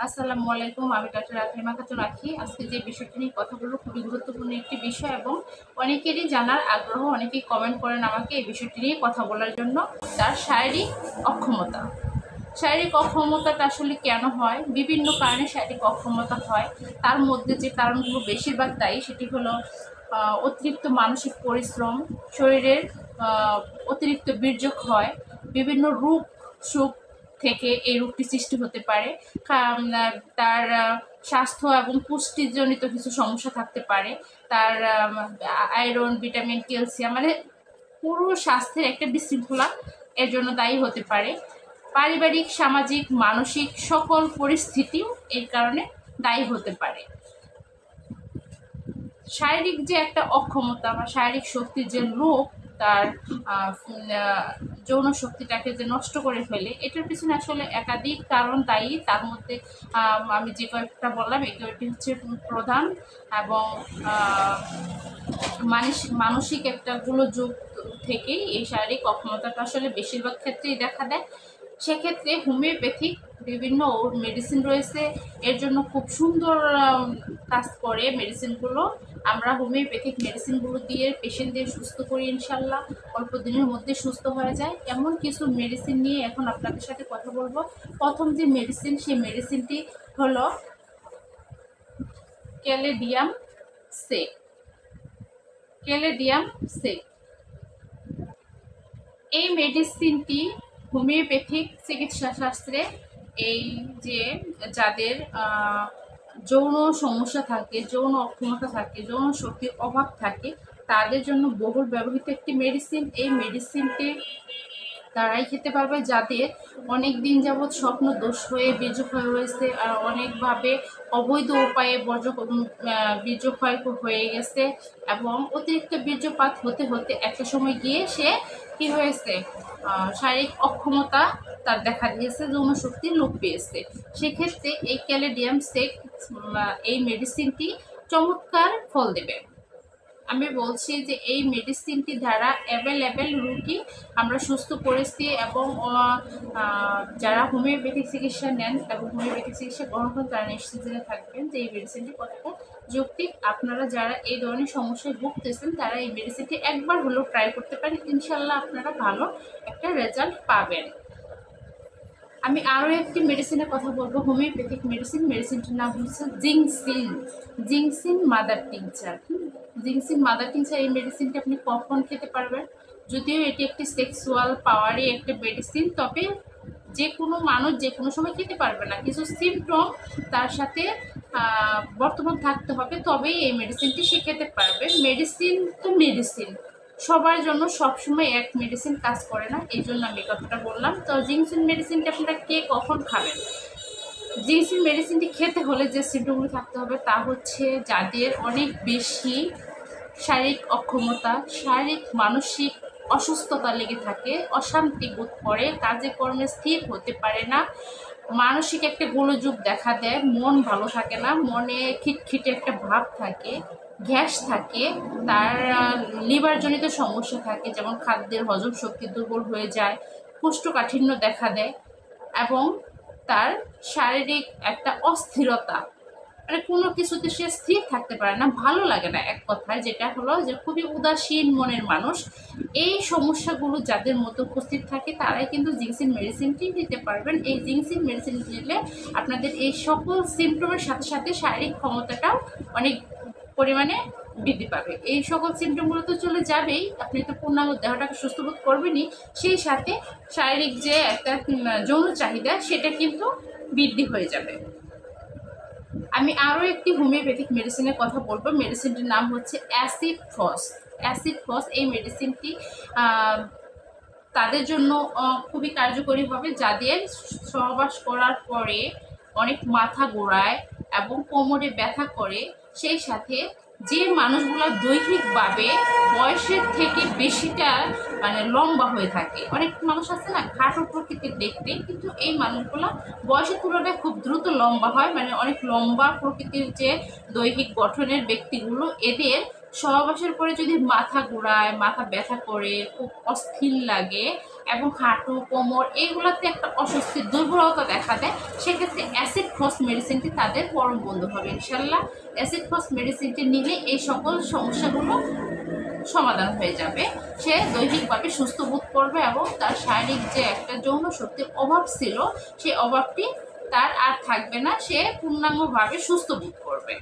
আসসালামু আলাইকুম। আমি ডক্টর আকলিমা খাতুন আঁখি। আজকে যে বিষয়টি নিয়ে কথা বলব খুবই গুরুত্বপূর্ণ একটি বিষয় এবং অনেকেরই জানার আগ্রহ। অনেকেই কমেন্ট করেন আমাকে এই বিষয়টি নিয়ে কথা বলার জন্য। তার শারীরিক অক্ষমতা। শারীরিক অক্ষমতাটা আসলে কেন হয়? বিভিন্ন কারণে শারীরিক অক্ষমতা হয়। তার মধ্যে যে কারণগুলো বেশিরভাগ দায়ী সেটি হলো অতিরিক্ত মানসিক পরিশ্রম, শরীরের অতিরিক্ত বীর্যক্ষয়, বিভিন্ন রোগ সুখ থেকে এই রোগটি সৃষ্টি হতে পারে। তার স্বাস্থ্য এবং পুষ্টিজনিত কিছু সমস্যা থাকতে পারে। তার আয়রন, ভিটামিন, ক্যালসিয়াম মানে পুরো স্বাস্থ্যের একটা বিশৃঙ্খলা এর জন্য দায়ী হতে পারে। পারিবারিক, সামাজিক, মানসিক সকল পরিস্থিতিও এর কারণে দায়ী হতে পারে। শারীরিক যে একটা অক্ষমতা বা শারীরিক শক্তির যে লোপ, তার যৌন শক্তিটাকে যে নষ্ট করে ফেলে, এটার পিছনে আসলে একাধিক কারণ দায়ী। তার মধ্যে আমি যে কয়েকটা বললাম এই কয়েকটি হচ্ছে প্রধান। এবং মানসিক একটা গোলযোগ থেকেই এই শারীরিক অক্ষমতাটা আসলে বেশিরভাগ ক্ষেত্রেই দেখা দেয়। সেক্ষেত্রে হোমিওপ্যাথিক বিভিন্ন মেডিসিন রয়েছে, এর জন্য খুব সুন্দর কাজ করে মেডিসিনগুলো। আমরা হোমিওপ্যাথিক মেডিসিনগুলো দিয়ে পেশেন্টদের সুস্থ করি ইনশাল্লাহ। অল্প দিনের মধ্যে সুস্থ হয়ে যায়। এমন কিছু মেডিসিন নিয়ে এখন আপনাদের সাথে কথা বলবো। প্রথম যে মেডিসিন, সেই মেডিসিনটি হলো ক্যালেডিয়াম সেক। ক্যালেডিয়াম সেক এই মেডিসিনটি হোমিওপ্যাথিক চিকিৎসা শাস্ত্রে এই যে যাদের যৌন সমস্যা থাকে, যৌন অক্ষমতা থাকে, যৌন শক্তির অভাব থাকে, তাদের জন্য বহুল ব্যবহৃত একটি মেডিসিন। এই মেডিসিনটি তারাই খেতে পারবে যাদের অনেক দিন যাবৎ স্বপ্ন দোষ হয়ে বীর্যক্ষয় রয়েছে, আর অনেকভাবে অবৈধ উপায়ে বীর্যক্ষয় হয়ে গেছে এবং অতিরিক্ত বীর্যপাত হতে হতে একটা সময় গিয়ে সে কি হয়েছে, শারীরিক অক্ষমতা তার দেখা দিয়েছে, যৌন শক্তি লোপ পেয়েছে। সেক্ষেত্রে এই ক্যালেডিয়াম সেক এই মেডিসিনটি চমৎকার ফল দেবে। আমি বলছি যে এই মেডিসিনটি দ্বারা অ্যাভেলেবেল রোগী আমরা সুস্থ করেছি এবং যারা হোমিওপ্যাথিক চিকিৎসা নেন এবং হোমিওপ্যাথিক চিকিৎসা গ্রহণ করেন তারা নিশ্চিত জেনে থাকবেন যে এই মেডিসিনটি কতটা যৌক্তিক। আপনারা যারা এই ধরনের সমস্যায় ভুগতেছেন তারা এই মেডিসিনটি একবার হলেও ট্রাই করতে পারেন, ইনশাল্লাহ আপনারা ভালো একটা রেজাল্ট পাবেন। আমি আরও একটি মেডিসিনের কথা বলবো, হোমিওপ্যাথিক মেডিসিন। মেডিসিনটির নাম হচ্ছে ginseng. Ginseng mother tincture. Ginseng mother tincture এই মেডিসিনটি আপনি কখন খেতে পারবেন? যদিও এটি একটি সেক্সুয়াল পাওয়ারই একটা মেডিসিন, তবে যে কোনো মানুষ যে কোনো সময় খেতে পারবে না। কিছু সিমটম তার সাথে বর্তমান থাকতে হবে, তবেই এই মেডিসিনটি সে খেতে পারবে। মেডিসিন তো মেডিসিন, সবার জন্য সবসময় এক মেডিসিন কাজ করে না, এই জন্য আমি কথাটা বললাম। তো জিংসিন মেডিসিনটা আপনারা কে কখন খাবেন? জিংসিন মেডিসিনটি খেতে হলে যে সিমটমগুলো থাকতে হবে তা হচ্ছে যাদের অনেক বেশি শারীরিক অক্ষমতা, শারীরিক মানসিক অসুস্থতা লেগে থাকে, অশান্তি বোধ করে, কাজে কর্মে স্থির হতে পারে না, মানসিক একটা গোলযোগ দেখা দেয়, মন ভালো থাকে না, মনে খিটখিটে একটা ভাব থাকে, গ্যাস থাকে, তার লিভারজনিত সমস্যা থাকে, যেমন খাদ্যের হজম শক্তি দুর্বল হয়ে যায়, কোষ্ঠকাঠিন্য দেখা দেয় এবং তার শারীরিক একটা অস্থিরতা, মানে কোনো কিছুতে সে স্থির থাকতে পারে না, ভালো লাগে না, এক কথায় যেটা হলো যে খুবই উদাসীন মনের মানুষ। এই সমস্যাগুলো যাদের মধ্যে উপস্থিত থাকে তারাই কিন্তু জিংসিন মেডিসিনটি নিতে পারবেন। এই জিংসিন মেডিসিন নিলে আপনাদের এই সকল সিমটমের সাথে সাথে শারীরিক ক্ষমতাটাও অনেক পরিমাণে বৃদ্ধি পাবে। এই সকল সিমটমগুলো তো চলে যাবেই, আপনি তো পূর্ণাঙ্গ দেহটাকে সুস্থ বোধ করবেনই, সেই সাথে শারীরিক যে একটা যৌন চাহিদা সেটা কিন্তু বৃদ্ধি হয়ে যাবে। আমি আরও একটি হোমিওপ্যাথিক মেডিসিনের কথা বলবো। মেডিসিনটির নাম হচ্ছে অ্যাসিড ফস। অ্যাসিড ফস এই মেডিসিনটি তাদের জন্য খুবই কার্যকরী হবে যাদের সহবাস করার পরে অনেক মাথা ঘোরায় এবং কোমরে ব্যথা করে, সেই সাথে যে মানুষগুলো দৈহিকভাবে বয়সের থেকে বেশিটা মানে লম্বা হয়ে থাকে। অনেক মানুষ আছে না খাটো প্রকৃতির দেখতে, কিন্তু এই মানুষগুলো বয়সের তুলনায় খুব দ্রুত লম্বা হয়, মানে অনেক লম্বা প্রকৃতির যে দৈহিক গঠনের ব্যক্তিগুলো, এদের সহবাসের পরে যদি মাথা ঘোরায়, মাথা ব্যথা করে, খুব অস্থির লাগে এবং হাঁটু কোমর এইগুলোতে একটা অস্বস্তির দুর্বলতা দেখা দেয়, সেক্ষেত্রে অ্যাসিড ফস মেডিসিনটি তাদের পরম বন্ধু হবে ইনশাল্লাহ। অ্যাসিড ফস মেডিসিনটি নিলে এই সকল সমস্যাগুলো সমাধান হয়ে যাবে। সে দৈহিকভাবে সুস্থ বোধ করবে এবং তার শারীরিক যে একটা যৌন শক্তির অভাব ছিল সেই অভাবটি তার আর থাকবে না, সে পূর্ণাঙ্গভাবে সুস্থ বোধ করবে।